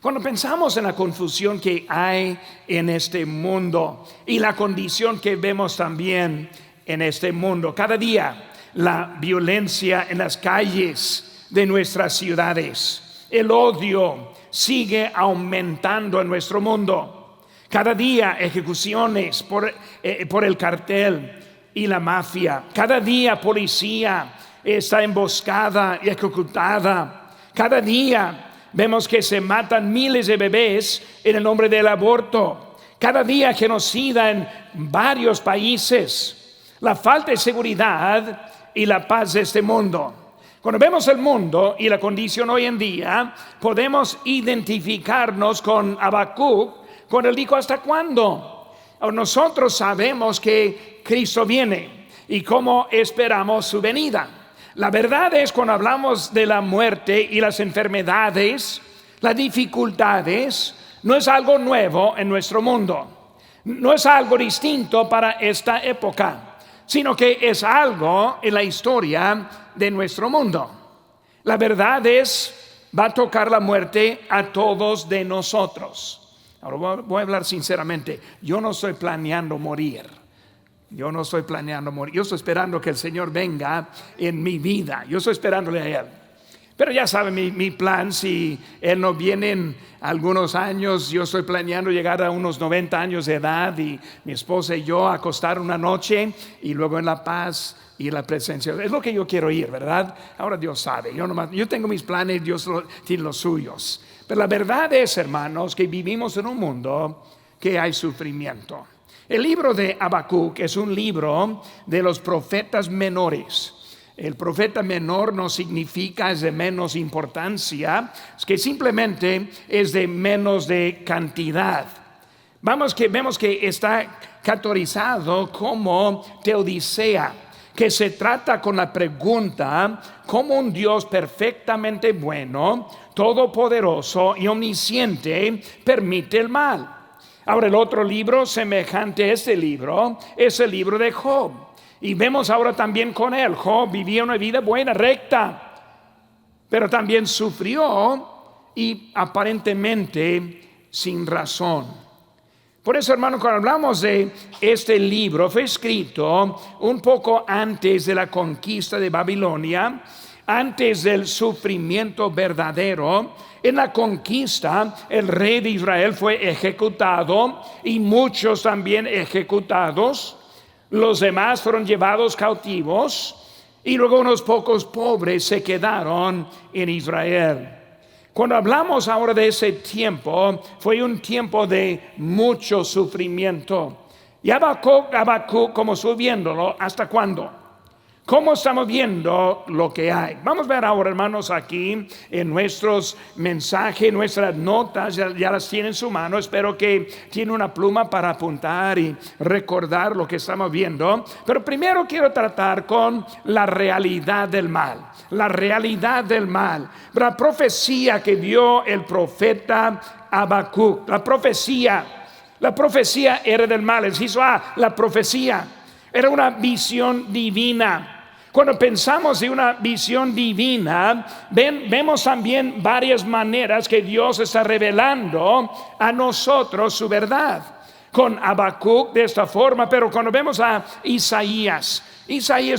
Cuando pensamos en la confusión que hay en este mundo y la condición que vemos también en este mundo, cada día la violencia en las calles de nuestras ciudades, el odio sigue aumentando en nuestro mundo. Cada día ejecuciones por el cartel y la mafia. Cada día policía está emboscada y ejecutada. Cada día vemos que se matan miles de bebés en el nombre del aborto. Cada día genocida en varios países. La falta de seguridad y la paz de este mundo. Cuando vemos el mundo y la condición hoy en día, podemos identificarnos con Habacuc cuando él dijo: ¿hasta cuándo? Nosotros sabemos que Cristo viene y cómo esperamos su venida. La verdad es, cuando hablamos de la muerte y las enfermedades, las dificultades, no es algo nuevo en nuestro mundo. No es algo distinto para esta época, sino que es algo en la historia de nuestro mundo. La verdad es, va a tocar la muerte a todos de nosotros. Ahora voy a hablar sinceramente. Yo no estoy planeando morir. Yo estoy esperando que el Señor venga en mi vida. Yo estoy esperándole a Él. Pero ya saben mi plan: si Él no viene en algunos años, yo estoy planeando llegar a unos 90 años de edad y mi esposa y yo acostar una noche y luego en la paz y la presencia. Es lo que yo quiero ir, ¿verdad? Ahora Dios sabe. Yo tengo mis planes, Dios tiene los suyos. Pero la verdad es, hermanos, que vivimos en un mundo que hay sufrimiento. El libro de Habacuc es un libro de los profetas menores. El profeta menor no significa es de menos importancia, es que simplemente es de menos de cantidad. Vemos que está categorizado como Teodicea, que se trata con la pregunta: ¿cómo un Dios perfectamente bueno, todopoderoso y omnisciente permite el mal? Ahora, el otro libro semejante a este libro es el libro de Job. Y vemos ahora también con él: Job vivía una vida buena, recta, pero también sufrió, y aparentemente sin razón. Por eso, hermano, cuando hablamos de este libro, fue escrito un poco antes de la conquista de Babilonia, antes del sufrimiento verdadero. En la conquista, el rey de Israel fue ejecutado y muchos también ejecutados. Los demás fueron llevados cautivos y luego unos pocos pobres se quedaron en Israel. Cuando hablamos ahora de ese tiempo, fue un tiempo de mucho sufrimiento. Y Habacuc, como estoy viéndolo, ¿hasta cuándo? ¿Cómo estamos viendo lo que hay? Vamos a ver ahora, hermanos, aquí en nuestros mensajes, nuestras notas, ya las tiene en su mano. Espero que tiene una pluma para apuntar y recordar lo que estamos viendo. Pero primero quiero tratar con la realidad del mal. La realidad del mal. La profecía que vio el profeta Habacuc. La profecía era del mal. Él hizo la profecía. Era una visión divina. Cuando pensamos en una visión divina, vemos también varias maneras que Dios está revelando a nosotros su verdad. Con Habacuc de esta forma, pero cuando vemos a Isaías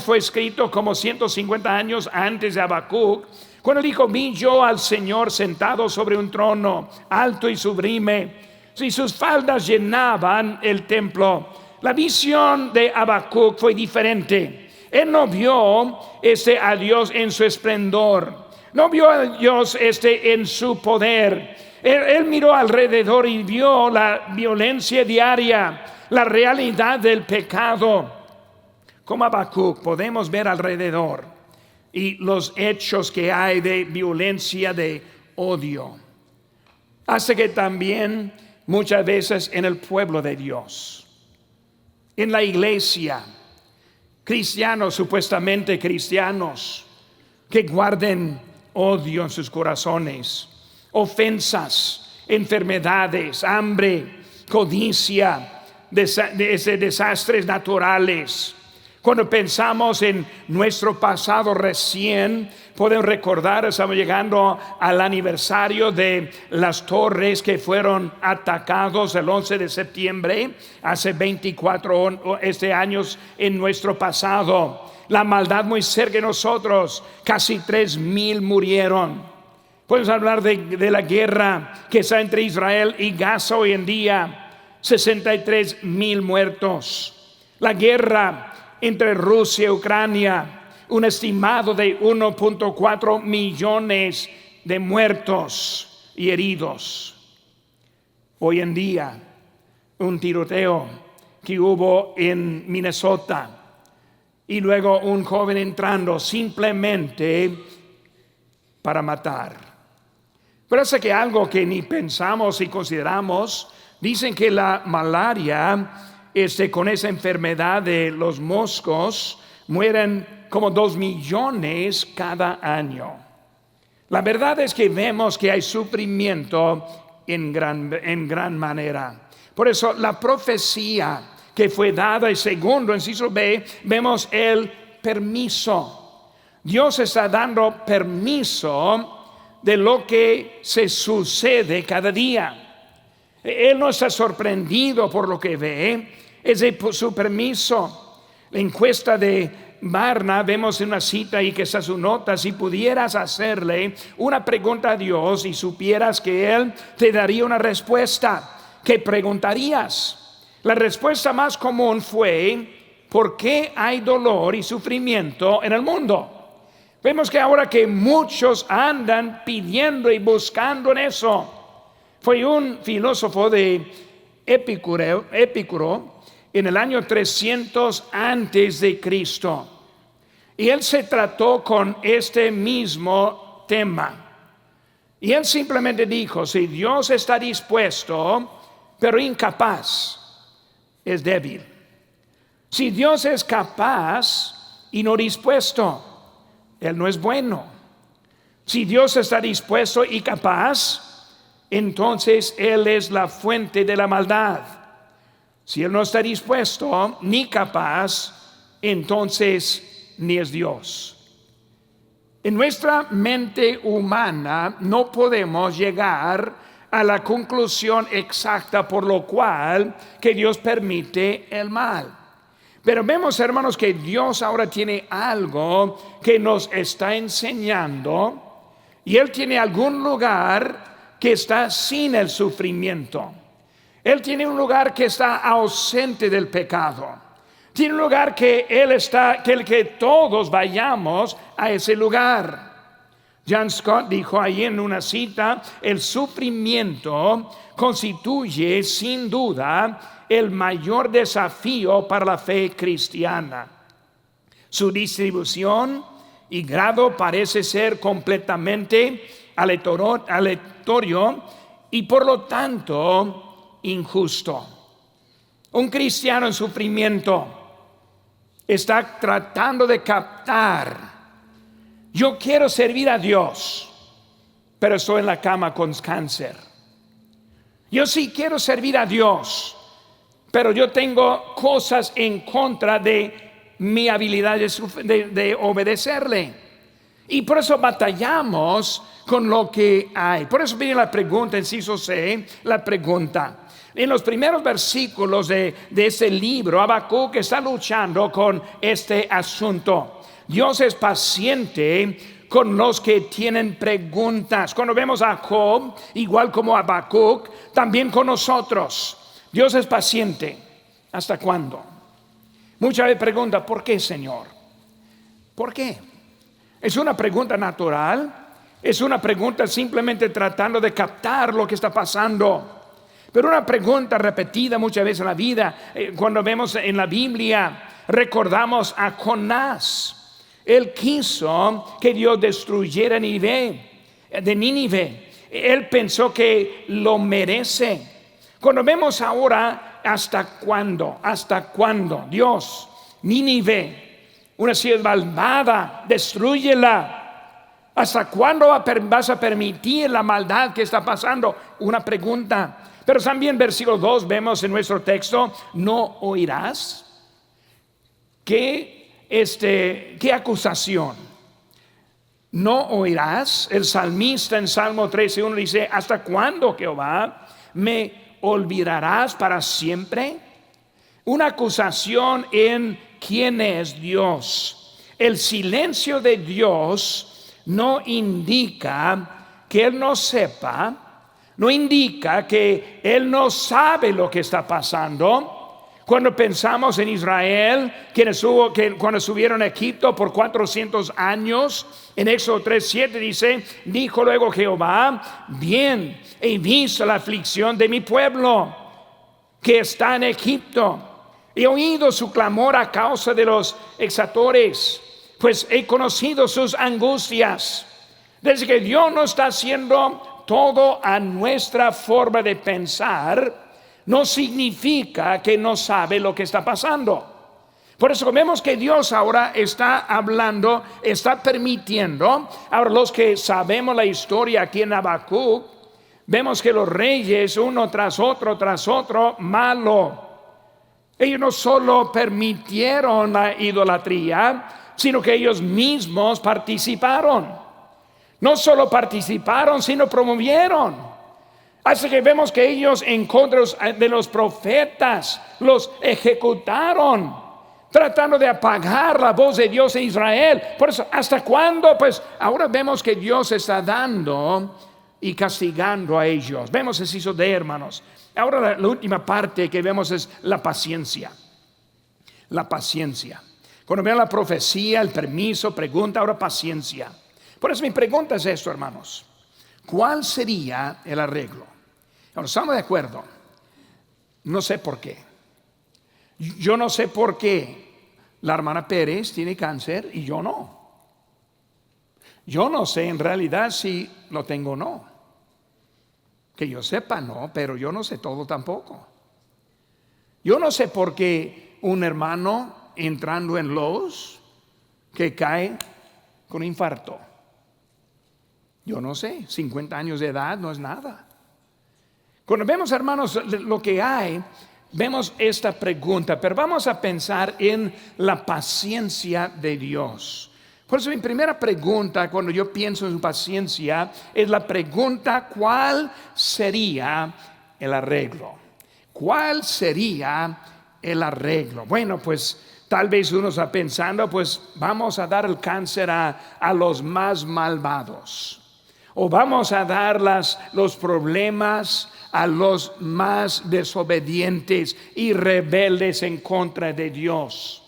fue escrito como 150 años antes de Habacuc. Cuando dijo: vi yo al Señor sentado sobre un trono alto y sublime, y sus faldas llenaban el templo. La visión de Habacuc fue diferente. Él no vio a Dios en su esplendor, no vio a Dios en su poder. Él miró alrededor y vio la violencia diaria, la realidad del pecado. Como Habacuc podemos ver alrededor y los hechos que hay de violencia, de odio. Hace que también muchas veces en el pueblo de Dios, en la iglesia, cristianos, supuestamente cristianos, que guarden odio en sus corazones, ofensas, enfermedades, hambre, codicia, desastres naturales, Cuando pensamos en nuestro pasado recién, podemos recordar, estamos llegando al aniversario de las torres que fueron atacados el 11 de septiembre, hace 24 años en nuestro pasado. La maldad muy cerca de nosotros, casi 3,000 murieron. Podemos hablar de la guerra que está entre Israel y Gaza hoy en día, 63,000 muertos. La guerra entre Rusia y Ucrania, un estimado de 1.4 millones de muertos y heridos. Hoy en día, un tiroteo que hubo en Minnesota y luego un joven entrando simplemente para matar. Parece que algo que ni pensamos y consideramos, dicen que la malaria, con esa enfermedad de los moscos, mueren como 2 millones cada año. La verdad es que vemos que hay sufrimiento en gran manera. Por eso la profecía que fue dada, y segundo, inciso B, vemos el permiso. Dios está dando permiso de lo que se sucede cada día. Él no está sorprendido por lo que ve, es de su permiso. La encuesta de Barna, vemos en una cita ahí que está su nota: si pudieras hacerle una pregunta a Dios y supieras que Él te daría una respuesta, ¿qué preguntarías? La respuesta más común fue: ¿por qué hay dolor y sufrimiento en el mundo? Vemos que ahora que muchos andan pidiendo y buscando en eso. Fue un filósofo de Epicuro en el año 300 antes de Cristo, y él se trató con este mismo tema. Y él simplemente dijo: si Dios está dispuesto pero incapaz, es débil. Si Dios es capaz y no dispuesto, Él no es bueno. Si Dios está dispuesto y capaz, entonces Él es la fuente de la maldad. Si Él no está dispuesto ni capaz, entonces ni es Dios. En nuestra mente humana no podemos llegar a la conclusión exacta por lo cual que Dios permite el mal. Pero vemos, hermanos, que Dios ahora tiene algo que nos está enseñando, y Él tiene algún lugar que está sin el sufrimiento. Él tiene un lugar que está ausente del pecado. Tiene un lugar que Él está, que todos vayamos a ese lugar. John Scott dijo ahí en una cita: el sufrimiento constituye sin duda el mayor desafío para la fe cristiana. Su distribución y grado parece ser completamente aleatorio y por lo tanto injusto. Un cristiano en sufrimiento está tratando de captar: yo quiero servir a Dios, pero estoy en la cama con cáncer. Yo sí quiero servir a Dios, pero yo tengo cosas en contra de mi habilidad de obedecerle. Y por eso batallamos con lo que hay. Por eso viene la pregunta, inciso C, la pregunta. En los primeros versículos de este libro, Habacuc está luchando con este asunto. Dios es paciente con los que tienen preguntas. Cuando vemos a Job, igual como a Habacuc, también con nosotros. Dios es paciente. ¿Hasta cuándo? Muchas veces pregunta: ¿por qué, Señor? ¿Por qué? Es una pregunta natural. Es una pregunta simplemente tratando de captar lo que está pasando. Pero una pregunta repetida muchas veces en la vida. Cuando vemos en la Biblia, recordamos a Jonás. Él quiso que Dios destruyera de Nínive. Él pensó que lo merece. Cuando vemos ahora, ¿hasta cuándo? ¿Hasta cuándo? Dios, Nínive, una ciudad malvada, destrúyela. ¿Hasta cuándo vas a permitir la maldad que está pasando? Una pregunta. Pero también versículo 2 vemos en nuestro texto: ¿no oirás? ¿Qué acusación? ¿No oirás? El salmista en Salmo 13:1 dice: ¿hasta cuándo, Jehová, me olvidarás para siempre? Una acusación en quién es Dios. El silencio de Dios no indica que Él no sepa, no indica que Él no sabe lo que está pasando. Cuando pensamos en Israel, cuando subieron a Egipto por 400 años, en Éxodo 3:7 dice: dijo luego Jehová: bien, he visto la aflicción de mi pueblo que está en Egipto. He oído su clamor a causa de los exactores, pues he conocido sus angustias. Desde que Dios no está haciendo todo a nuestra forma de pensar, no significa que no sabe lo que está pasando. Por eso vemos que Dios ahora está hablando, está permitiendo. Ahora, los que sabemos la historia aquí en Habacuc, vemos que los reyes, uno tras otro, malo. Ellos no solo permitieron la idolatría, sino que ellos mismos participaron. No solo participaron, sino promovieron. Así que vemos que ellos, en contra de los profetas, los ejecutaron, tratando de apagar la voz de Dios en Israel. Por eso, ¿hasta cuándo? Pues ahora vemos que Dios está dando y castigando a ellos. Vemos el inciso D, hermanos. Ahora la última parte que vemos es la paciencia. La paciencia. Cuando vean la profecía, el permiso, pregunta, ahora paciencia. Por eso mi pregunta es esto, hermanos: ¿cuál sería el arreglo? Ahora, ¿estamos de acuerdo? No sé por qué. Yo no sé por qué la hermana Pérez tiene cáncer y yo no. Yo no sé en realidad si lo tengo o no. Que yo sepa, no, pero yo no sé todo tampoco. Yo no sé por qué un hermano entrando en Lowe's que cae con infarto. Yo no sé, 50 años de edad no es nada. Cuando vemos, hermanos, lo que hay, vemos esta pregunta, pero vamos a pensar en la paciencia de Dios. Por eso mi primera pregunta, cuando yo pienso en paciencia, es la pregunta: ¿cuál sería el arreglo? ¿Cuál sería el arreglo? Bueno, pues tal vez uno está pensando, pues vamos a dar el cáncer a los más malvados, o vamos a dar los problemas a los más desobedientes y rebeldes en contra de Dios.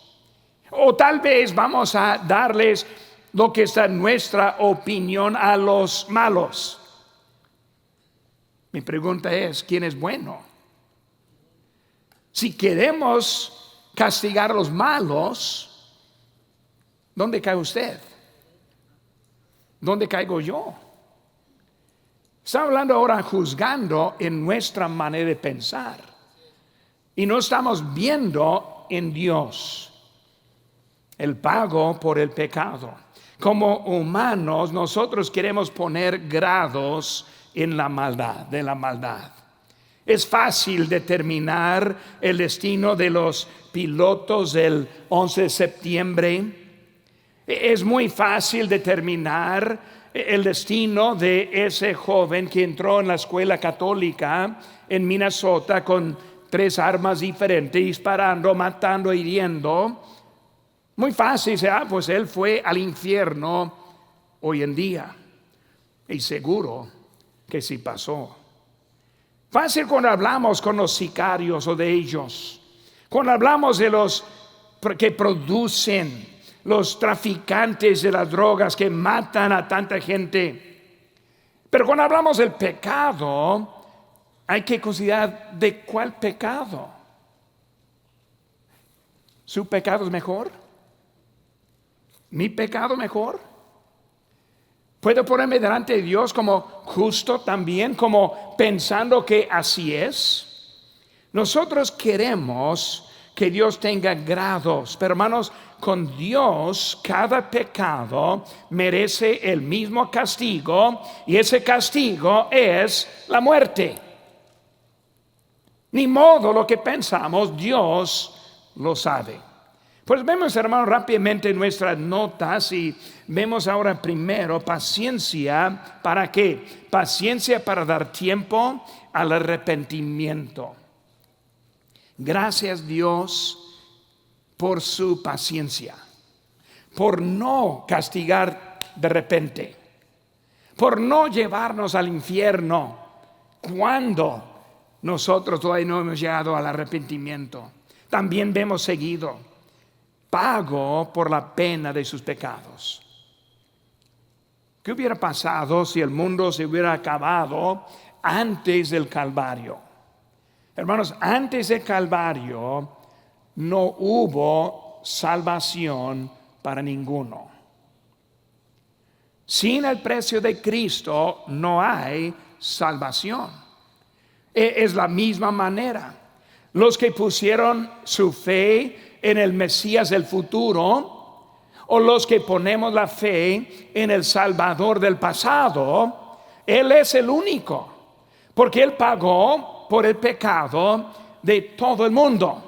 O tal vez vamos a darles lo que está en nuestra opinión a los malos. Mi pregunta es: ¿quién es bueno? Si queremos castigar a los malos, ¿dónde cae usted? ¿Dónde caigo yo? Está hablando ahora juzgando en nuestra manera de pensar, y no estamos viendo en Dios el pago por el pecado. Como humanos, nosotros queremos poner grados en la maldad, de la maldad. Es fácil determinar el destino de los pilotos del 11 de septiembre. Es muy fácil determinar el destino de ese joven que entró en la escuela católica en Minnesota con 3 armas diferentes, disparando, matando, hiriendo. Muy fácil, pues él fue al infierno hoy en día. Y seguro que sí pasó. Fácil cuando hablamos con los sicarios o de ellos. Cuando hablamos de los que producen, los traficantes de las drogas que matan a tanta gente. Pero cuando hablamos del pecado, hay que considerar de cuál pecado. ¿Su pecado es mejor? ¿Mi pecado mejor? ¿Puedo ponerme delante de Dios como justo también, como pensando que así es? Nosotros queremos que Dios tenga grados, pero hermanos, con Dios cada pecado merece el mismo castigo, y ese castigo es la muerte. Ni modo lo que pensamos, Dios lo sabe. Pues vemos, hermanos, rápidamente nuestras notas y vemos ahora primero paciencia. ¿Para qué? Paciencia para dar tiempo al arrepentimiento. Gracias, Dios, por su paciencia, por no castigar de repente, por no llevarnos al infierno cuando nosotros todavía no hemos llegado al arrepentimiento. También vemos seguido: pago por la pena de sus pecados. ¿Qué hubiera pasado si el mundo se hubiera acabado antes del Calvario? Hermanos, antes del Calvario no hubo salvación para ninguno. Sin el precio de Cristo no hay salvación. Es la misma manera. Los que pusieron su fe en el Mesías del futuro, o los que ponemos la fe en el Salvador del pasado, Él es el único, porque Él pagó por el pecado de todo el mundo.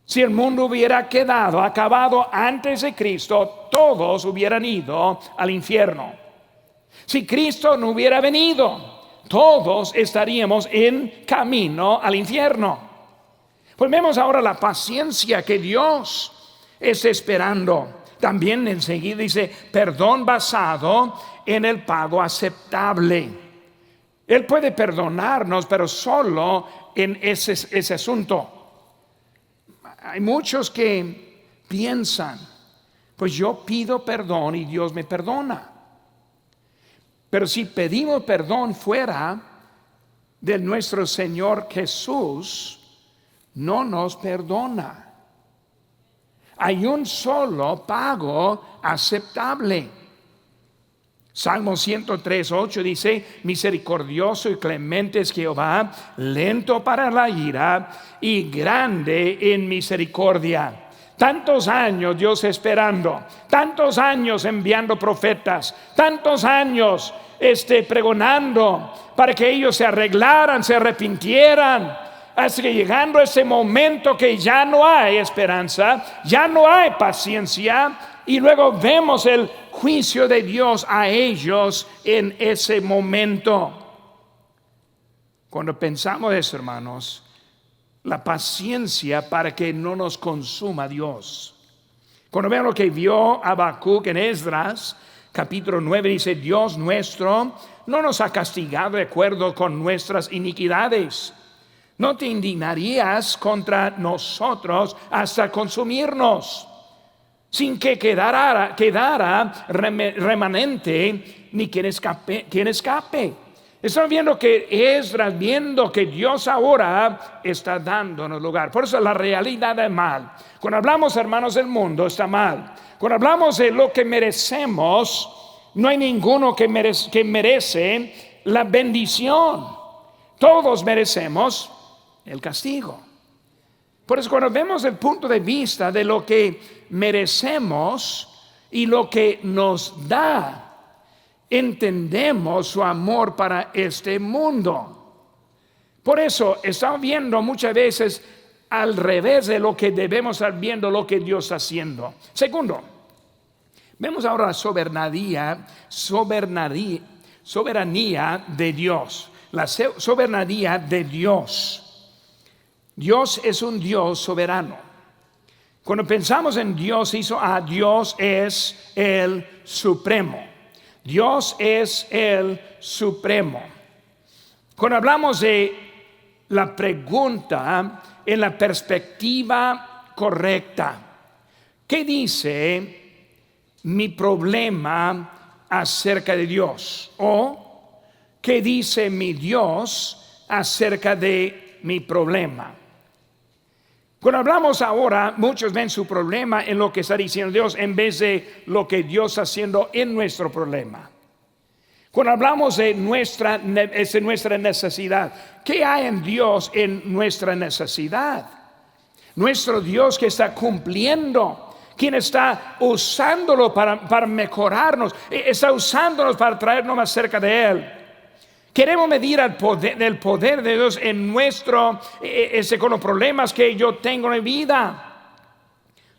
Si el mundo hubiera acabado antes de Cristo, todos hubieran ido al infierno. Si Cristo no hubiera venido, todos estaríamos en camino al infierno. Pues vemos ahora la paciencia que Dios está esperando. También enseguida dice: perdón basado en el pago aceptable. Él puede perdonarnos, pero solo en ese asunto. Hay muchos que piensan: pues yo pido perdón y Dios me perdona. Pero si pedimos perdón fuera de nuestro Señor Jesús, no nos perdona. Hay un solo pago aceptable. Salmo 103:8 dice: misericordioso y clemente es Jehová, lento para la ira y grande en misericordia. Tantos años Dios esperando, tantos años enviando profetas, tantos años pregonando para que ellos se arreglaran, se arrepintieran, hasta que llegando a ese momento que ya no hay esperanza, ya no hay paciencia, y luego vemos el juicio de Dios a ellos en ese momento. Cuando pensamos eso, hermanos, la paciencia para que no nos consuma Dios. Cuando vemos lo que vio Habacuc en Esdras capítulo 9, dice: Dios nuestro no nos ha castigado de acuerdo con nuestras iniquidades. No te indignarías contra nosotros hasta consumirnos, sin que quedara remanente ni quien escape. Estamos viendo que Esdras, viendo que Dios ahora está dándonos lugar. Por eso la realidad es mal. Cuando hablamos, hermanos, del mundo está mal. Cuando hablamos de lo que merecemos, no hay ninguno que merece la bendición. Todos merecemos el castigo. Por eso cuando vemos el punto de vista de lo que merecemos y lo que nos da, entendemos su amor para este mundo. Por eso estamos viendo muchas veces al revés de lo que debemos estar viendo, lo que Dios está haciendo. Segundo, vemos ahora la soberanía de Dios. La soberanía de Dios. Dios es un Dios soberano. Cuando pensamos en Dios, Dios es el supremo. Dios es el supremo. Cuando hablamos de la pregunta en la perspectiva correcta, ¿qué dice mi problema acerca de Dios? ¿O qué dice mi Dios acerca de mi problema? Cuando hablamos ahora, muchos ven su problema en lo que está diciendo Dios en vez de lo que Dios está haciendo en nuestro problema. Cuando hablamos de nuestra necesidad, ¿qué hay en Dios en nuestra necesidad? Nuestro Dios que está cumpliendo, quien está usándolo para mejorarnos, está usándonos para traernos más cerca de Él. Queremos medir el poder de Dios en con los problemas que yo tengo en mi vida.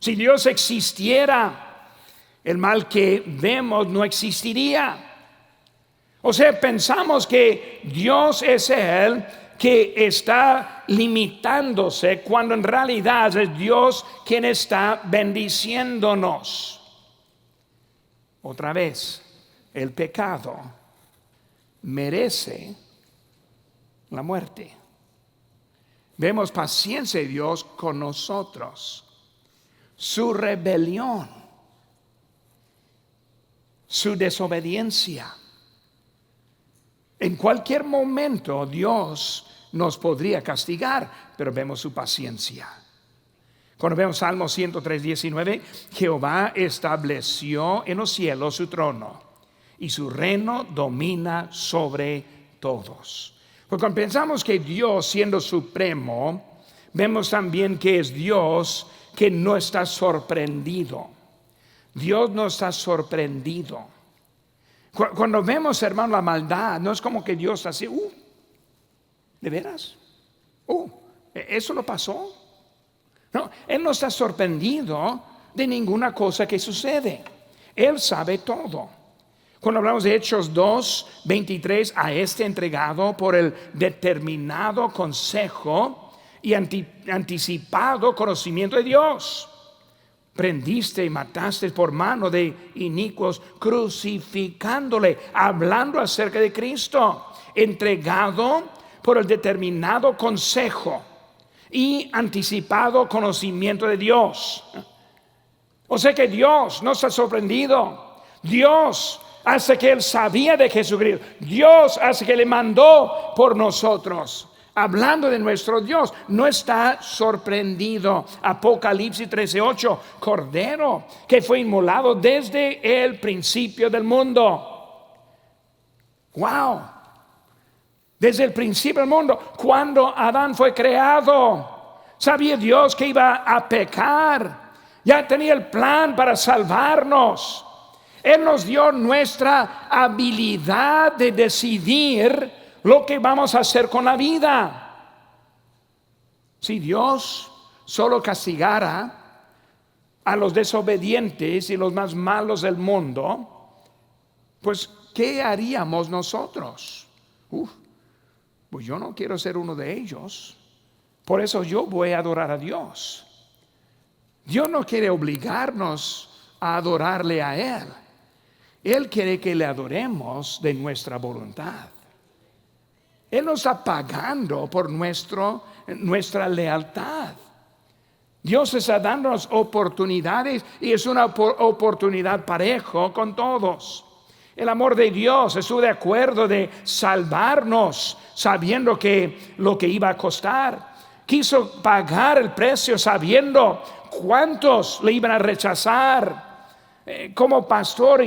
Si Dios existiera, el mal que vemos no existiría. O sea, pensamos que Dios es el que está limitándose, cuando en realidad es Dios quien está bendiciéndonos. Otra vez, el pecado merece la muerte. Vemos paciencia de Dios con nosotros. Su rebelión, su desobediencia. En cualquier momento Dios nos podría castigar, pero vemos su paciencia. Cuando vemos Salmo 103:19, Jehová estableció en los cielos su trono y su reino domina sobre todos. Porque cuando pensamos que Dios, siendo supremo, vemos también que es Dios que no está sorprendido. Dios no está sorprendido. Cuando vemos, hermano, la maldad, no es como que Dios está así, ¿de veras? ¿Eso no pasó? No, Él no está sorprendido de ninguna cosa que sucede. Él sabe todo. Cuando hablamos de Hechos 2:23, a este entregado por el determinado consejo y anticipado conocimiento de Dios, prendiste y mataste por mano de inicuos, crucificándole, hablando acerca de Cristo, entregado por el determinado consejo y anticipado conocimiento de Dios. O sea que Dios no está sorprendido. Dios hace que Él sabía de Jesucristo. Dios hace que le mandó por nosotros. Hablando de nuestro Dios, no está sorprendido. Apocalipsis 13:8, Cordero que fue inmolado desde el principio del mundo. Wow. Desde el principio del mundo, cuando Adán fue creado, sabía Dios que iba a pecar. Ya tenía el plan para salvarnos. Él nos dio nuestra habilidad de decidir lo que vamos a hacer con la vida. Si Dios solo castigara a los desobedientes y los más malos del mundo, pues ¿qué haríamos nosotros? Pues yo no quiero ser uno de ellos. Por eso yo voy a adorar a Dios. Dios no quiere obligarnos a adorarle a Él. Él quiere que le adoremos de nuestra voluntad. Él nos está pagando por nuestra lealtad. Dios está dándonos oportunidades y es una oportunidad parejo con todos. El amor de Dios estuvo de acuerdo de salvarnos sabiendo que lo que iba a costar. Quiso pagar el precio sabiendo cuántos le iban a rechazar. Como pastor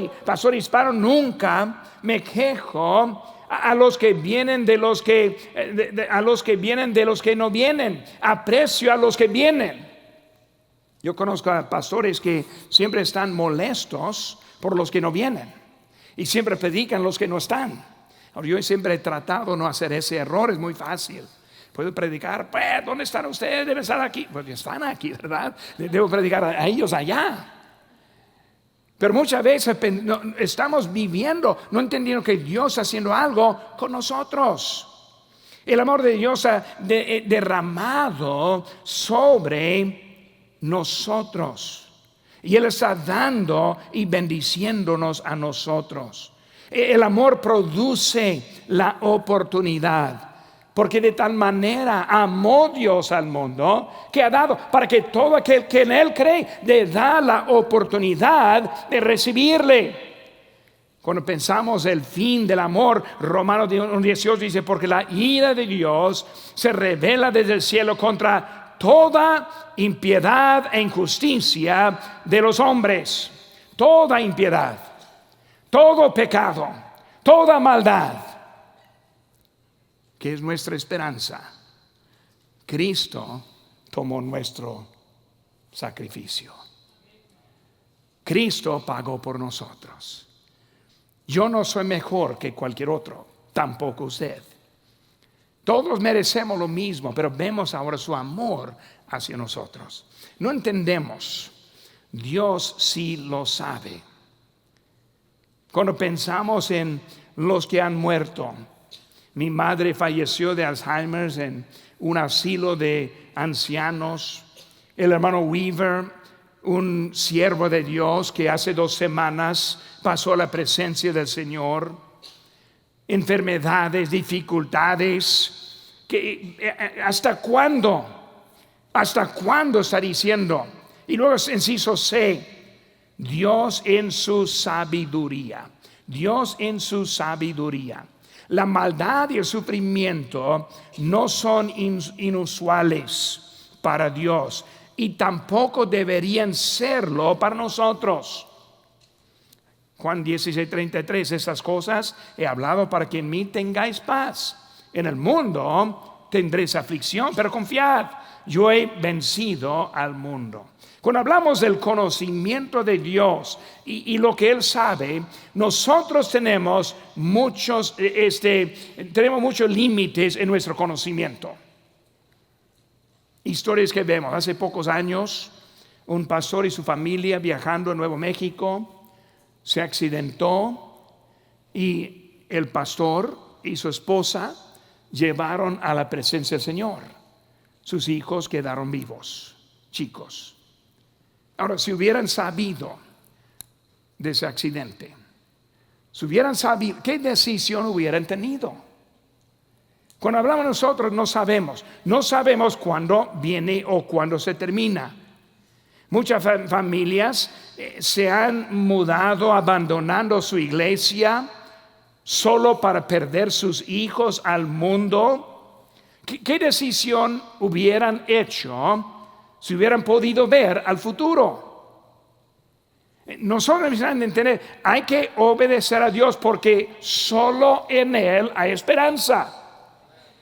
hispano nunca me quejo a los que vienen de los que a los que vienen de los que no vienen. Aprecio a los que vienen. Yo conozco a pastores que siempre están molestos por los que no vienen y siempre predican los que no están. Ahora, yo siempre he tratado no hacer ese error, es muy fácil. Puedo predicar, pues, ¿dónde están ustedes? Deben estar aquí. Pues están aquí, ¿verdad? Debo predicar a ellos allá. Pero muchas veces estamos viviendo, no entendiendo que Dios está haciendo algo con nosotros. El amor de Dios ha derramado sobre nosotros. Y Él está dando y bendiciéndonos a nosotros. El amor produce la oportunidad. Porque de tal manera amó Dios al mundo que ha dado para que todo aquel que en Él cree le da la oportunidad de recibirle. Cuando pensamos el fin del amor, Romanos 1:18 dice: porque la ira de Dios se revela desde el cielo contra toda impiedad e injusticia de los hombres. Toda impiedad, todo pecado, toda maldad. ¿Qué es nuestra esperanza? Cristo tomó nuestro sacrificio. Cristo pagó por nosotros. Yo no soy mejor que cualquier otro, tampoco usted. Todos merecemos lo mismo, pero vemos ahora su amor hacia nosotros. No entendemos Dios sí lo sabe. Cuando pensamos en los que han muerto, mi madre falleció de Alzheimer en un asilo de ancianos. El hermano Weaver, un siervo de Dios que hace 2 semanas pasó a la presencia del Señor. Enfermedades, dificultades, ¿hasta cuándo? ¿Hasta cuándo está diciendo? Y luego inciso C, Dios en su sabiduría. Dios en su sabiduría. La maldad y el sufrimiento no son inusuales para Dios y tampoco deberían serlo para nosotros. Juan 16:33, estas cosas he hablado para que en mí tengáis paz. En el mundo tendréis aflicción, pero confiad, yo he vencido al mundo. Cuando hablamos del conocimiento de Dios y lo que Él sabe, nosotros tenemos muchos límites en nuestro conocimiento. Historias que vemos. Hace pocos años, un pastor y su familia viajando a Nuevo México se accidentó y el pastor y su esposa llevaron a la presencia del Señor. Sus hijos quedaron vivos, chicos. Ahora, si hubieran sabido de ese accidente, si hubieran sabido, ¿qué decisión hubieran tenido? Cuando hablamos nosotros no sabemos cuándo viene o cuándo se termina. Muchas familias se han mudado abandonando su iglesia solo para perder sus hijos al mundo. ¿Qué decisión hubieran hecho si hubieran podido ver al futuro? Nosotros necesitamos entender, hay que obedecer a Dios porque solo en Él hay esperanza.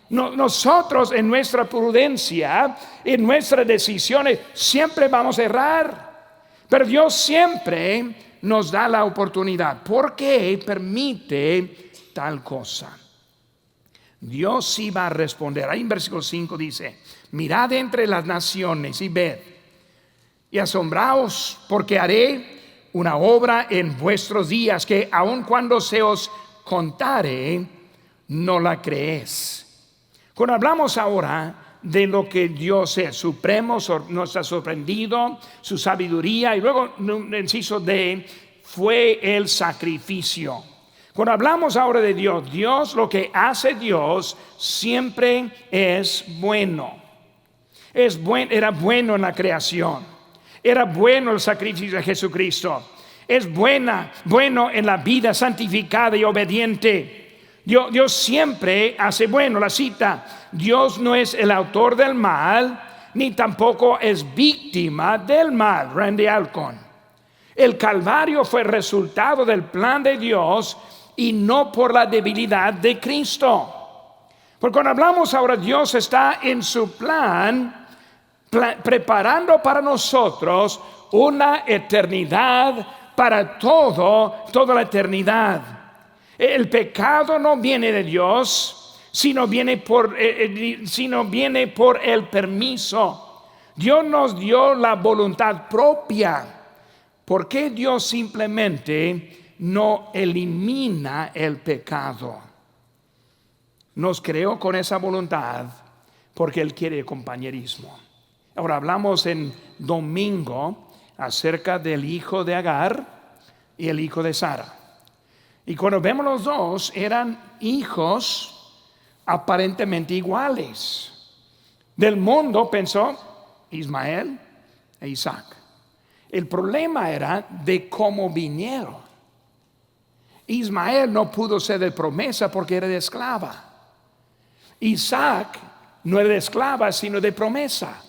Nosotros en nuestra prudencia, en nuestras decisiones, siempre vamos a errar. Pero Dios siempre nos da la oportunidad. ¿Por qué permite tal cosa? Dios sí va a responder. Ahí en versículo 5 dice: mirad entre las naciones y ved, y asombraos, porque haré una obra en vuestros días que aun cuando se os contare, no la creéis. Cuando hablamos ahora de lo que Dios es supremo, nos ha sorprendido, su sabiduría, y luego inciso D, fue el sacrificio. Cuando hablamos ahora de Dios, lo que hace Dios siempre es bueno. Era bueno en la creación, era bueno el sacrificio de Jesucristo, es bueno en la vida santificada y obediente. Dios siempre hace bueno. La cita: Dios no es el autor del mal, ni tampoco es víctima del mal. Randy Alcorn. El Calvario fue resultado del plan de Dios y no por la debilidad de Cristo. Porque cuando hablamos ahora, Dios está en su plan preparando para nosotros una eternidad, para toda la eternidad. El pecado no viene de Dios, sino viene por el permiso. Dios nos dio la voluntad propia. ¿Por qué Dios simplemente no elimina el pecado? Nos creó con esa voluntad porque Él quiere compañerismo. Ahora hablamos en domingo acerca del hijo de Agar y el hijo de Sara. Y cuando vemos los dos, eran hijos aparentemente iguales. Del mundo pensó Ismael e Isaac. El problema era de cómo vinieron. Ismael no pudo ser de promesa porque era de esclava. Isaac no era de esclava sino de promesa.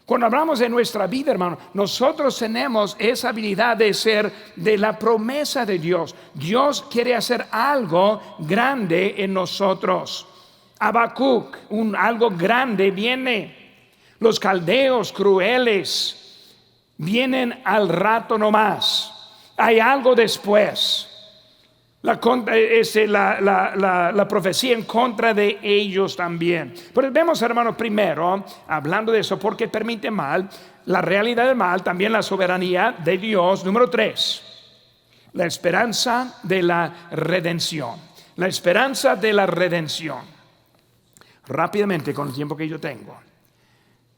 Cuando hablamos de nuestra vida, hermano, nosotros tenemos esa habilidad de ser de la promesa de Dios. Dios quiere hacer algo grande en nosotros. Habacuc, algo grande viene. Los caldeos crueles vienen al rato nomás. Hay algo después. La profecía en contra de ellos también. Pero vemos, hermanos, primero, hablando de eso, porque permite mal, la realidad del mal, también la soberanía de Dios. Número 3, la esperanza de la redención. La esperanza de la redención. Rápidamente, con el tiempo que yo tengo.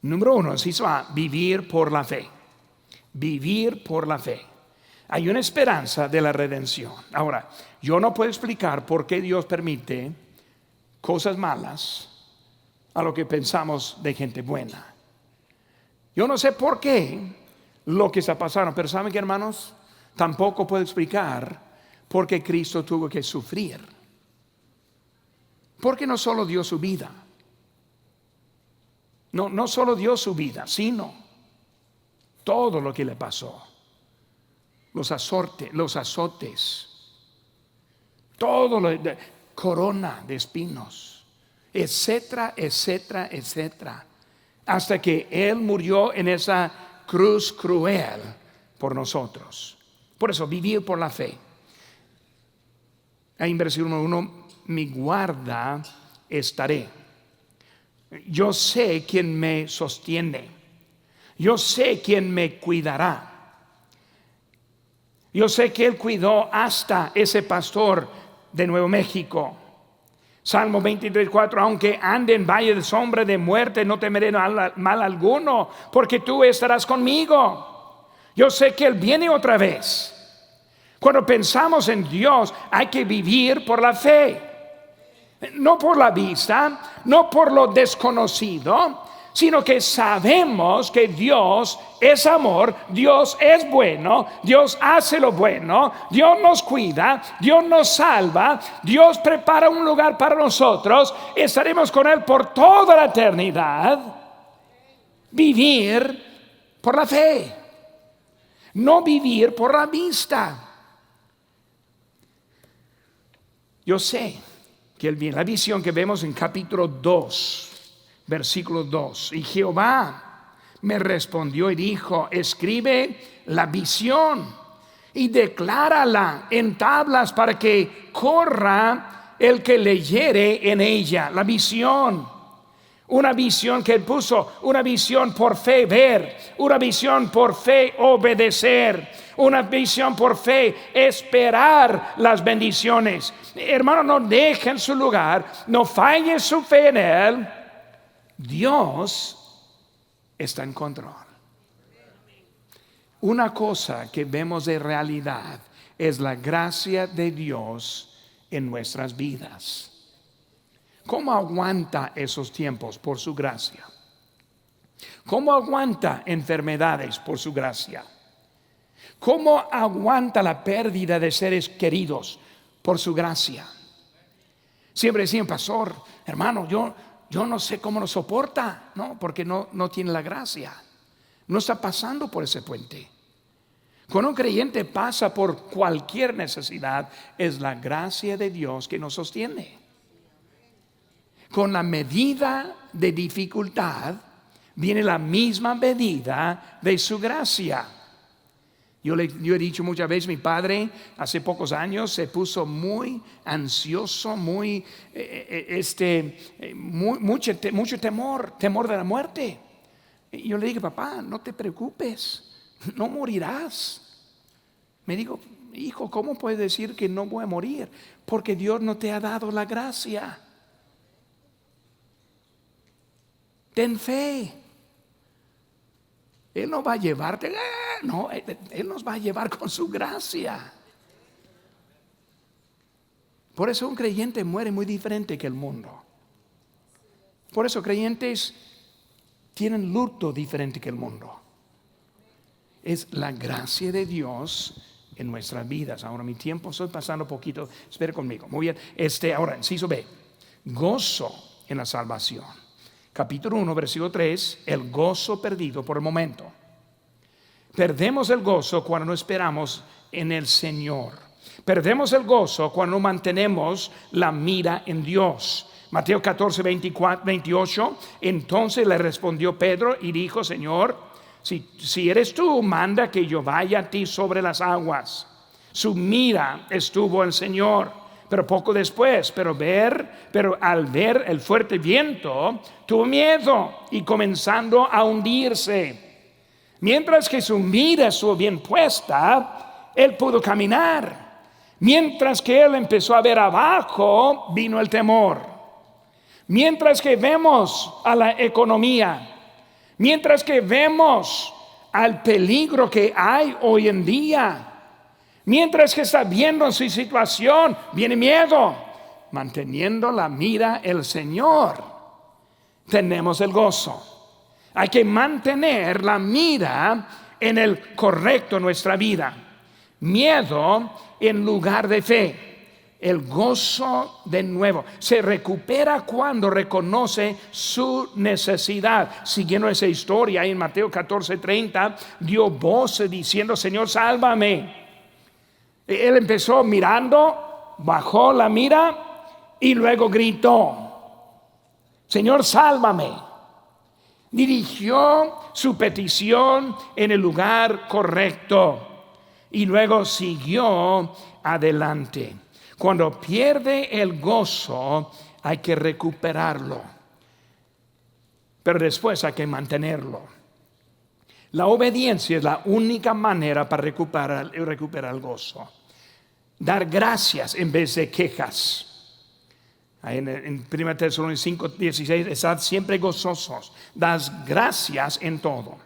Número 1, se hizo a vivir por la fe. Vivir por la fe. Hay una esperanza de la redención. Ahora, yo no puedo explicar por qué Dios permite cosas malas a lo que pensamos de gente buena. Yo no sé por qué lo que está pasando, pero ¿saben qué, hermanos? Tampoco puedo explicar por qué Cristo tuvo que sufrir. Porque no solo dio su vida. No solo dio su vida, sino todo lo que le pasó. Los azotes, todo lo de corona de espinos, etcétera, etcétera, etcétera, hasta que Él murió en esa cruz cruel por nosotros. Por eso, vivir por la fe. Ahí en versículo 1, mi guarda estaré. Yo sé quién me sostiene. Yo sé quién me cuidará. Yo sé que Él cuidó hasta ese pastor de Nuevo México. Salmo 23:4, aunque ande en valle de sombra de muerte, no temeré mal alguno, porque tú estarás conmigo. Yo sé que Él viene otra vez. Cuando pensamos en Dios, hay que vivir por la fe. No por la vista, no por lo desconocido, sino que sabemos que Dios es amor, Dios es bueno, Dios hace lo bueno, Dios nos cuida, Dios nos salva, Dios prepara un lugar para nosotros, estaremos con Él por toda la eternidad. Vivir por la fe, no vivir por la vista. Yo sé que la visión que vemos en capítulo 2, versículo 2, y Jehová me respondió y dijo, escribe la visión y declárala en tablas para que corra el que leyere en ella. La visión, una visión que Él puso, una visión por fe ver, una visión por fe obedecer, una visión por fe esperar las bendiciones. Hermano, no dejen su lugar, no falle su fe en Él. Dios está en control. Una cosa que vemos de realidad es la gracia de Dios en nuestras vidas. ¿Cómo aguanta esos tiempos? Por su gracia. ¿Cómo aguanta enfermedades? Por su gracia. ¿Cómo aguanta la pérdida de seres queridos? Por su gracia. Siempre decían, pastor, hermano, yo no sé cómo lo soporta. No, porque no tiene la gracia. No está pasando por ese puente. Cuando un creyente pasa por cualquier necesidad, es la gracia de Dios que nos sostiene. Con la medida de dificultad viene la misma medida de su gracia. Yo he dicho muchas veces, mi padre hace pocos años se puso muy ansioso, mucho temor de la muerte. Y yo le dije, papá, no te preocupes, no morirás. Me dijo, hijo, ¿cómo puedes decir que no voy a morir? Porque Dios no te ha dado la gracia. Ten fe. Él no va a llevarte, no, Él nos va a llevar con su gracia. Por eso un creyente muere muy diferente que el mundo. Por eso creyentes tienen luto diferente que el mundo. Es la gracia de Dios en nuestras vidas. Ahora mi tiempo estoy pasando poquito, espere conmigo. Muy bien, ahora inciso B, gozo en la salvación. Capítulo 1, versículo 3, el gozo perdido por el momento. Perdemos el gozo cuando no esperamos en el Señor. Perdemos el gozo cuando no mantenemos la mira en Dios. Mateo 14, 28, entonces le respondió Pedro y dijo, Señor, si eres tú, manda que yo vaya a ti sobre las aguas. Su mira estuvo en el Señor. Pero poco después, pero al ver el fuerte viento, tuvo miedo y comenzando a hundirse. Mientras que su mira estuvo bien puesta, él pudo caminar. Mientras que él empezó a ver abajo, vino el temor. Mientras que vemos a la economía, mientras que vemos al peligro que hay hoy en día, mientras que está viendo su situación, viene miedo. Manteniendo la mira el Señor, tenemos el gozo. Hay que mantener la mira en el correcto en nuestra vida. Miedo en lugar de fe. El gozo de nuevo se recupera cuando reconoce su necesidad. Siguiendo esa historia en Mateo 14:30, dio voz diciendo: Señor, sálvame. Él empezó mirando, bajó la mira y luego gritó: Señor, sálvame. Dirigió su petición en el lugar correcto y luego siguió adelante. Cuando pierde el gozo, hay que recuperarlo, pero después hay que mantenerlo. La obediencia es la única manera para recuperar el gozo. Dar gracias en vez de quejas. En 1 Tesalonicenses 5:16, estad siempre gozosos, das gracias en todo.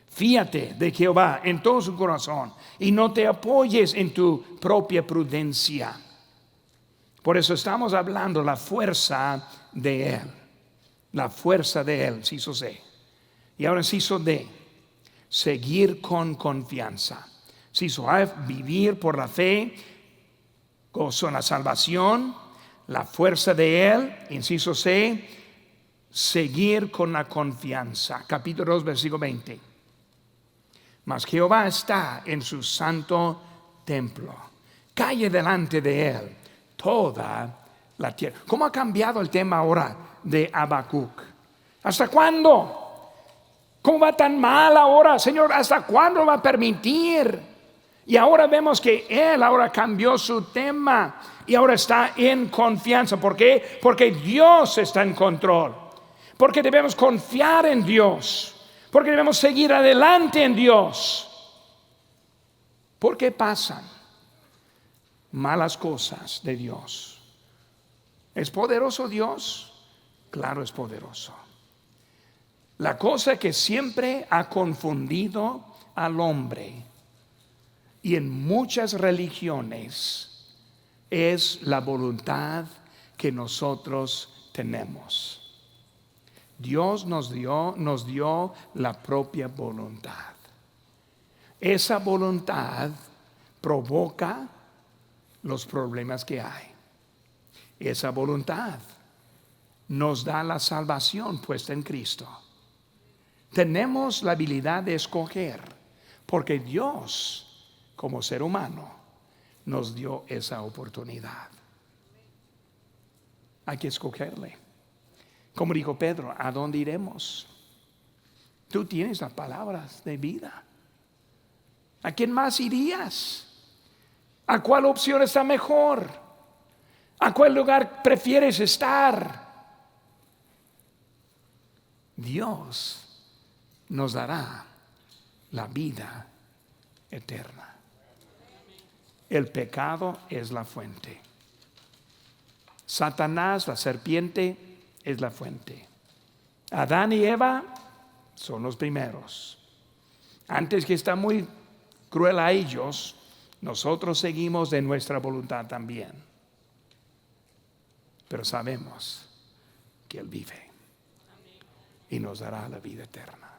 Fíate de Jehová en todo su corazón y no te apoyes en tu propia prudencia. Por eso estamos hablando la fuerza de Él. La fuerza de Él, inciso C. Y ahora inciso D, seguir con confianza. Inciso A, vivir por la fe, gozo en la salvación, la fuerza de Él. Inciso C, seguir con la confianza. Capítulo 2, versículo 20. Mas Jehová está en su santo templo. Calle delante de Él toda la tierra. ¿Cómo ha cambiado el tema ahora de Habacuc? ¿Hasta cuándo? ¿Cómo va tan mal ahora, Señor? ¿Hasta cuándo va a permitir? Y ahora vemos que Él ahora cambió su tema y ahora está en confianza. ¿Por qué? Porque Dios está en control. Porque debemos confiar en Dios. Porque debemos seguir adelante en Dios. ¿Por qué pasan malas cosas de Dios? ¿Es poderoso Dios? Claro, es poderoso. La cosa que siempre ha confundido al hombre y en muchas religiones es la voluntad que nosotros tenemos. Dios nos dio la propia voluntad. Esa voluntad provoca los problemas que hay. Esa voluntad nos da la salvación puesta en Cristo. Tenemos la habilidad de escoger, porque Dios, como ser humano, nos dio esa oportunidad. Hay que escogerle. Como dijo Pedro, ¿a dónde iremos? Tú tienes las palabras de vida. ¿A quién más irías? ¿A cuál opción está mejor? ¿A cuál lugar prefieres estar? Dios nos dará la vida eterna. El pecado es la fuente. Satanás, la serpiente, es la fuente. Adán y Eva son los primeros. Antes que está muy cruel a ellos, nosotros seguimos de nuestra voluntad también. Pero sabemos que Él vive y nos dará la vida eterna.